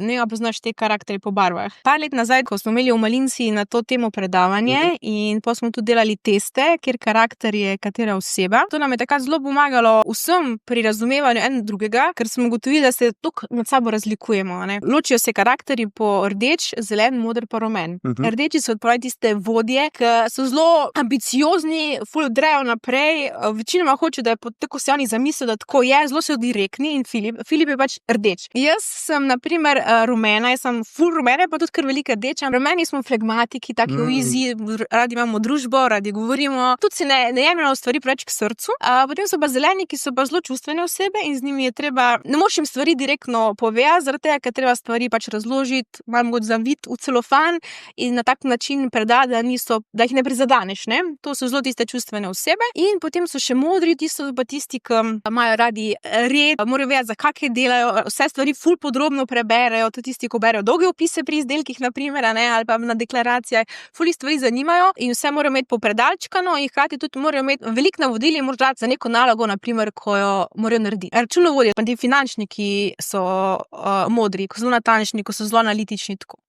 Ne vem, poznaš te karakterje po barvah. Par let nazaj, ko smo imeli v Malinci na to temo predavanje in pa smo tudi delali teste, kjer karakter je katera oseba. To nam je takrat zelo pomagalo vsem pri razumevanju en drugega, ker smo ugotovili, da se toliko med sabo razlikujemo, ne. Ločijo se karakterji po rdeč, zelen, moder pa rumen. Rdeči so pravi tiste vodje, ki so zelo ambiciozni, ful grejo naprej, večinoma hočejo, da je tako se oni zamislijo, da tako je, zelo so direktni in Filip je pač rdeč. Jaz sem na primer rumena, jaz sem ful rumena, pa tudi kar velika rdeča. Rumeni smo flegmatiki, taki easy, radi imamo družbo, radi govorimo, tudi si ne jemljemo stvari preveč k srcu. Potem so pa zeleni, ki so pa zelo čustvene osebe in z njimi je treba, ne moreš jim stvari direktno povedati, zaradi tega, ker treba stvari pač razložiti, malo mogoče zaviti v celofan in na tak način predati, da jih ne prizadeneš, ne. To so zelo tiste čustvene osebe. In potem so še modri, tisti, ki imajo radi red, morajo vedeti, za kake delajo, vse stvari ful podrobno preberejo, tudi tisti, ko berejo dolge opise pri izdelkih, na primer, a ne, ali pa na deklaracijah, ful jih stvari zanimajo in vse morajo imeti popredalčkano in hkrati tudi morajo imeti veliko navodil in morajo dati za neko nalogo, na primer, ko jo morajo narediti. Računovodje, pa ti finančniki so modri, ko so zelo natančni, ko so zelo analitični, tako.